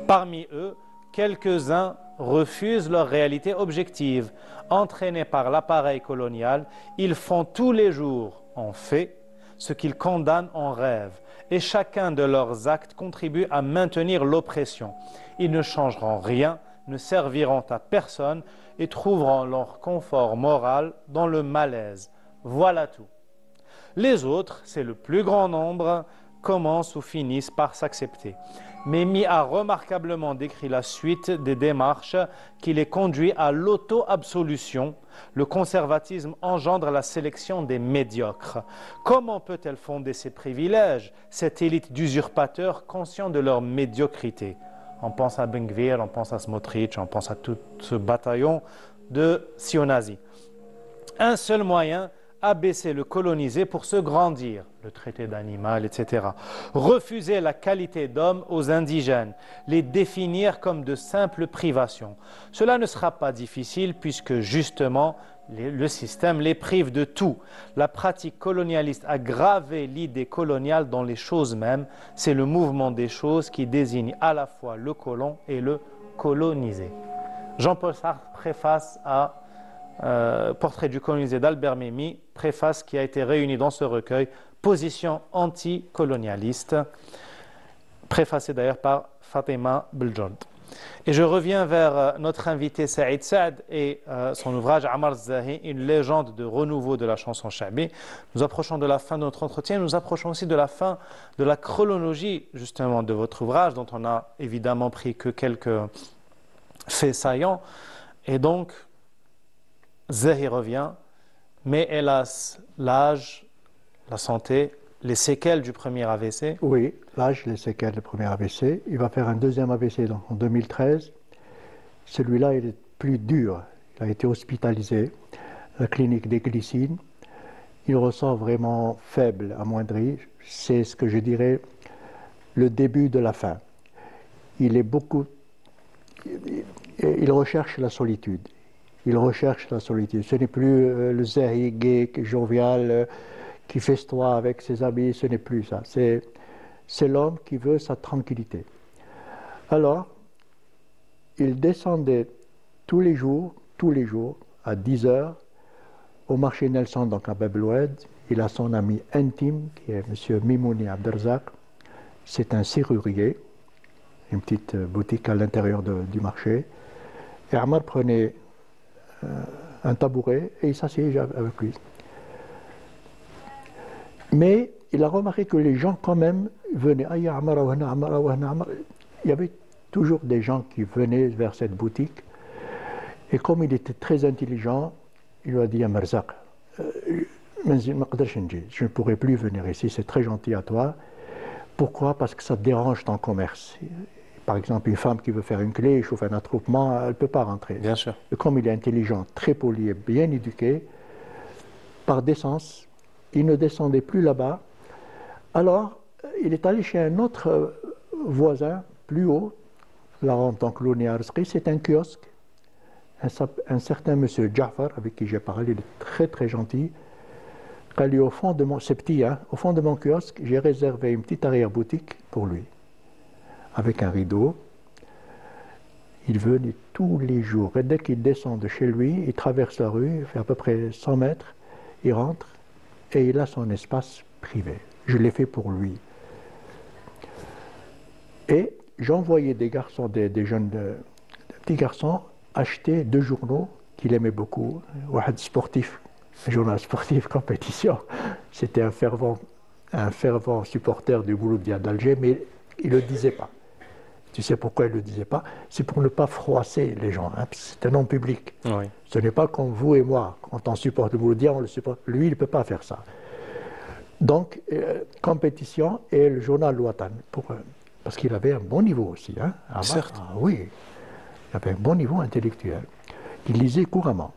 Parmi eux, quelques-uns refusent leur réalité objective. Entraînés par l'appareil colonial, ils font tous les jours, en fait, ce qu'ils condamnent en rêve. Et chacun de leurs actes contribue à maintenir l'oppression. Ils ne changeront rien, ne serviront à personne et trouveront leur confort moral dans le malaise. Voilà tout. Les autres, c'est le plus grand nombre, commencent ou finissent par s'accepter. Memmi a remarquablement décrit la suite des démarches qui les conduit à l'auto-absolution. Le conservatisme engendre la sélection des médiocres. Comment peut-elle fonder ses privilèges, cette élite d'usurpateurs conscients de leur médiocrité? On pense à Ben Gvir, on pense à Smotrich, on pense à tout ce bataillon de sionazis. Un seul moyen, abaisser le colonisé pour se grandir, le traiter d'animal, etc. Refuser la qualité d'homme aux indigènes, les définir comme de simples privations. Cela ne sera pas difficile puisque justement le système les prive de tout. La pratique colonialiste a gravé l'idée coloniale dans les choses mêmes. C'est le mouvement des choses qui désigne à la fois le colon et le colonisé. Jean-Paul Sartre préface à Portrait du colonisé d'Albert Memmi, préface qui a été réunie dans ce recueil, Position anticolonialiste, préfacée d'ailleurs par Fatima Beljord. Et je reviens vers notre invité Saïd Saad et son ouvrage Amar Zahi, une légende de renouveau de la chanson chabi. Nous approchons de la fin de notre entretien, nous approchons aussi de la fin de la chronologie justement de votre ouvrage, dont on n'a évidemment pris que quelques faits saillants. Et donc, Zahi revient, mais hélas, l'âge, la santé, les séquelles du premier AVC. Oui, l'âge, les séquelles du premier AVC. Il va faire un deuxième AVC donc, en 2013. Celui-là, il est plus dur. Il a été hospitalisé à la clinique des Glycines. Il ressort vraiment faible, amoindri. C'est ce que je dirais le début de la fin. Il recherche la solitude. Il recherche la solitude. Ce n'est plus le Zahi gai, jovial, qui festoie avec ses amis. Ce n'est plus ça. C'est l'homme qui veut sa tranquillité. Alors, il descendait tous les jours, à 10 heures, au marché Nelson, donc à Bab el-Oued. Il a son ami intime, qui est M. Mimouni Abderzak. C'est un serrurier, une petite boutique à l'intérieur du marché. Et Amar prenait un tabouret et il s'asseyait avec lui. Mais il a remarqué que les gens quand même venaient. Il y avait toujours des gens qui venaient vers cette boutique. Et comme il était très intelligent, il lui a dit à Merzak, je ne pourrai plus venir ici, c'est très gentil à toi. Pourquoi? Parce que ça dérange ton commerce. Par exemple, une femme qui veut faire une clé, chauffe un attroupement, elle ne peut pas rentrer. Bien sûr. Et comme il est intelligent, très poli et bien éduqué, par décence, il ne descendait plus là-bas. Alors, il est allé chez un autre voisin, plus haut, la rampe donc l'Ouniarsky, c'est un kiosque. Un certain monsieur Jafar, avec qui j'ai parlé, il est très très gentil. Quand lui, au fond de mon, c'est petit, hein, au fond de mon kiosque, j'ai réservé une petite arrière-boutique pour lui, avec un rideau. Il venait tous les jours. Et dès qu'il descend de chez lui, il traverse la rue, il fait à peu près 100 mètres, il rentre et il a son espace privé. Je l'ai fait pour lui. Et j'envoyais des garçons, des petits garçons, acheter 2 journaux qu'il aimait beaucoup. Wahad sportif, un journal sportif, compétition. C'était un fervent supporter du Mouloudia d'Alger, mais il ne le disait pas. Tu sais pourquoi il ne le disait pas? C'est pour ne pas froisser les gens. Hein. C'est un homme public. Oui. Ce n'est pas comme vous et moi. Quand on supporte le Mouloudia, on le supporte. Lui, il ne peut pas faire ça. Donc, compétition et le journal Louatan. Parce qu'il avait un bon niveau aussi. Hein. Certes. Ah, oui, il avait un bon niveau intellectuel. Il lisait couramment.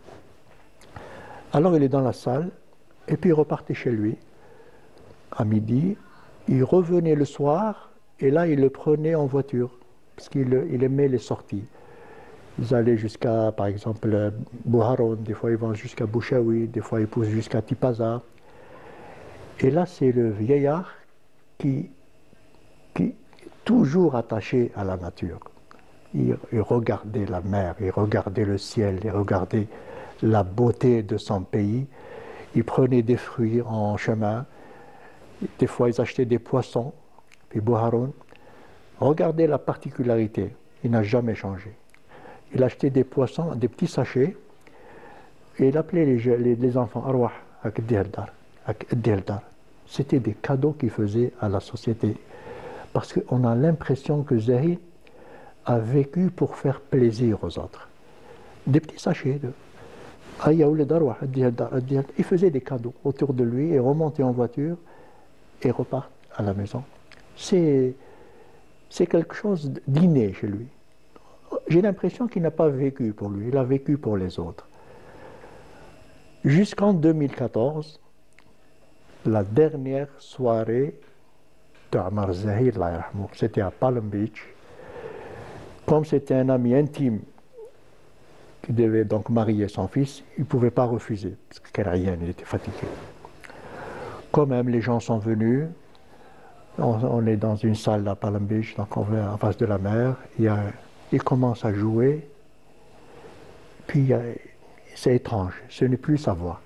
Alors, il est dans la salle, et puis il repartait chez lui, à midi. Il revenait le soir, et là, il le prenait en voiture, parce qu'il aimait les sorties. Ils allaient jusqu'à, par exemple, Bouharon, des fois ils vont jusqu'à Bouchaoui, des fois ils poussent jusqu'à Tipaza. Et là, c'est le vieillard qui est toujours attaché à la nature. Il regardait la mer, il regardait le ciel, il regardait la beauté de son pays. Il prenait des fruits en chemin. Des fois, ils achetaient des poissons. Puis Bouharoun, regardez la particularité, il n'a jamais changé. Il achetait des poissons, des petits sachets, et il appelait les enfants Arwah, ak Dieldar. C'était des cadeaux qu'il faisait à la société. Parce qu'on a l'impression que Zahi a vécu pour faire plaisir aux autres. Des petits sachets de il faisait des cadeaux autour de lui et remontait en voiture et repart à la maison. C'est quelque chose d'inné chez lui. J'ai l'impression qu'il n'a pas vécu pour lui, il a vécu pour les autres. Jusqu'en 2014, la dernière soirée de Ammar Zahi, c'était à Palm Beach. Comme c'était un ami intime qui devait donc marier son fils, il ne pouvait pas refuser, parce qu'il était fatigué. Quand même, les gens sont venus. On est dans une salle à Palm Beach, donc on est en face de la mer. Il commence à jouer. Puis c'est étrange, ce n'est plus sa voix.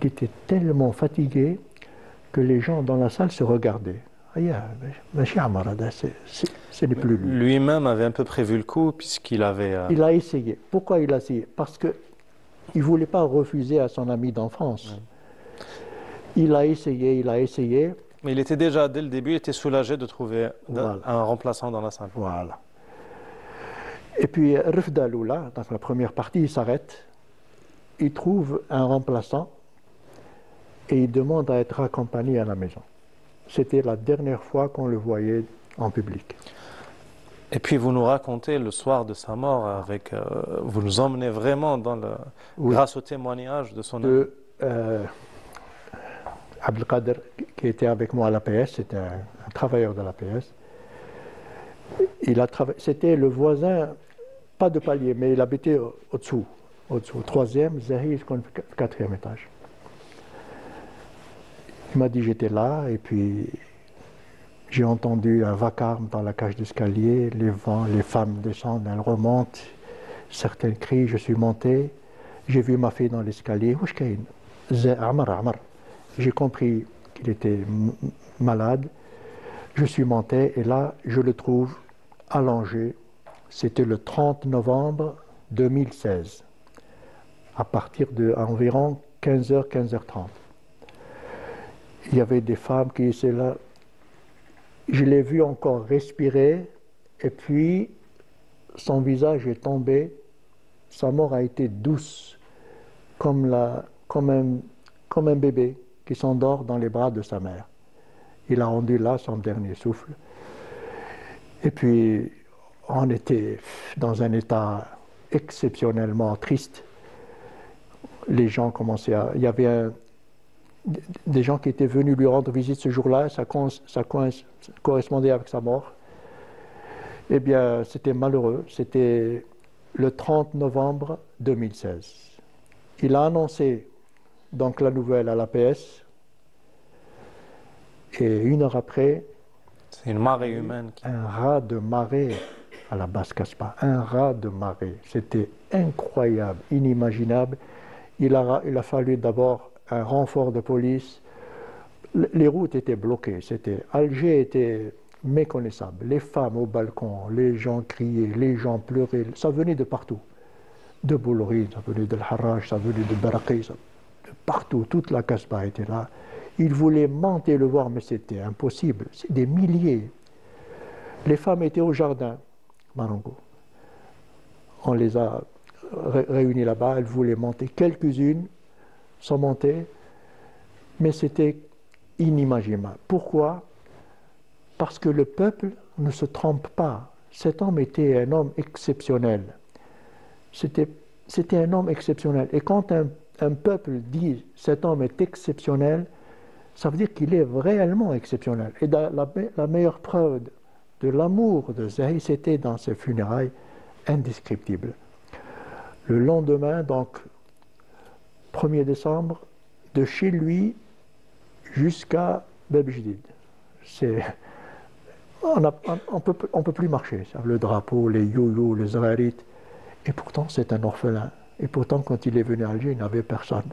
Il était tellement fatigué que les gens dans la salle se regardaient. Ce n'est plus lui. Lui-même avait un peu prévu le coup puisqu'il avait... Il a essayé. Pourquoi il a essayé? Parce qu'il ne voulait pas refuser à son ami d'enfance. Il a essayé. Mais il était déjà, dès le début, il était soulagé de trouver un remplaçant dans la salle. Voilà. Et puis, Rifda Lula, dans la première partie, il s'arrête. Il trouve un remplaçant et il demande à être accompagné à la maison. C'était la dernière fois qu'on le voyait en public. Et puis vous nous racontez le soir de sa mort, vous nous emmenez vraiment grâce au témoignage de son ami. Abdelkader, qui était avec moi à l'APS, c'était un travailleur de l'APS. C'était le voisin, pas de palier, mais il habitait au-dessous, au troisième, Zahi, quatrième étage. Il m'a dit j'étais là et puis j'ai entendu un vacarme dans la cage d'escalier, les femmes descendent, elles remontent, certains crient, je suis monté, j'ai vu ma fille dans l'escalier, Amar. J'ai compris qu'il était malade, je suis monté et là je le trouve allongé, c'était le 30 novembre 2016, à partir d'environ 15h, 15h30. Il y avait des femmes qui étaient là. Je l'ai vu encore respirer et puis son visage est tombé. Sa mort a été douce, comme un bébé qui s'endort dans les bras de sa mère. Il a rendu là son dernier souffle. Et puis, on était dans un état exceptionnellement triste. Les gens commençaient à... Il y avait des gens qui étaient venus lui rendre visite ce jour-là, ça correspondait avec sa mort. Eh bien, c'était malheureux. C'était le 30 novembre 2016. Il a annoncé donc la nouvelle à l'APS. Et une heure après, c'est une marée humaine. Un raz de marée à la Basse Casbah. Un raz de marée. C'était incroyable, inimaginable. Il a fallu d'abord un renfort de police. Les routes étaient bloquées. Alger était méconnaissable. Les femmes au balcon, les gens criaient, les gens pleuraient. Ça venait de partout. De Boulorine, ça venait de Harrach, ça venait de Baraqi, de partout. Toute la Casbah était là. Ils voulaient monter le voir, mais c'était impossible. C'est des milliers. Les femmes étaient au jardin, Marango. On les a réunies là-bas. Elles voulaient monter. Quelques-unes sont montées, mais c'était inimaginable. Pourquoi? Parce que le peuple ne se trompe pas. Cet homme était un homme exceptionnel. C'était un homme exceptionnel. Et quand un peuple dit « cet homme est exceptionnel », ça veut dire qu'il est réellement exceptionnel. Et la meilleure preuve de l'amour de Zahi, c'était dans ses funérailles indescriptibles. Le lendemain, donc, 1er décembre, de chez lui jusqu'à Bab Jdid. On ne peut plus marcher. Le drapeau, les youyous, les zrarites. Et pourtant, c'est un orphelin. Et pourtant, quand il est venu à Alger, il n'avait personne.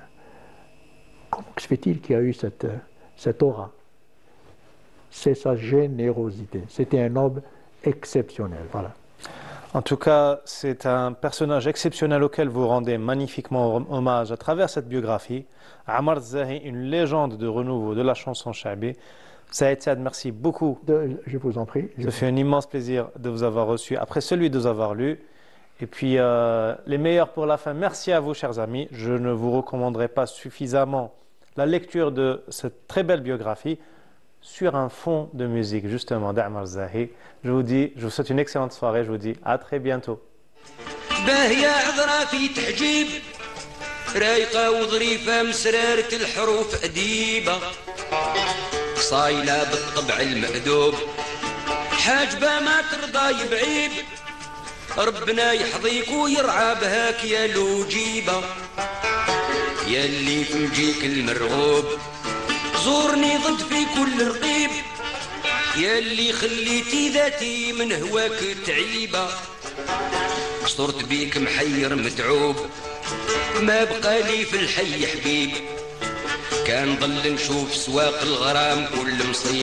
Comment se fait-il qu'il y a eu cette aura? C'est sa générosité. C'était un homme exceptionnel. Voilà. En tout cas, c'est un personnage exceptionnel auquel vous rendez magnifiquement hommage à travers cette biographie. Ammar Zahi, une légende de renouveau de la chanson Chabi. Saïd, merci beaucoup. Je vous en prie. Ça fait un immense plaisir de vous avoir reçu après celui de vous avoir lu. Et puis, les meilleurs pour la fin. Merci à vous, chers amis. Je ne vous recommanderai pas suffisamment la lecture de cette très belle biographie sur un fond de musique, justement, d'Ammar Zahi. Je vous souhaite une excellente soirée. Je vous dis à très bientôt. رايقة وظريفة مسرارة الحروف أديبة صايلة بالطبع المأدوب حاجبة ما ترضى يبعيب ربنا يحظيك ويرعى بهاك يا لوجيبة ياللي في وجيك المرغوب زورني ضد في كل رقيب ياللي خليتي ذاتي من هواك تعيبة صرت بيك محير متعوب ما بقى لي في الحي حبيب كان ضل نشوف سواق الغرام كل مصيب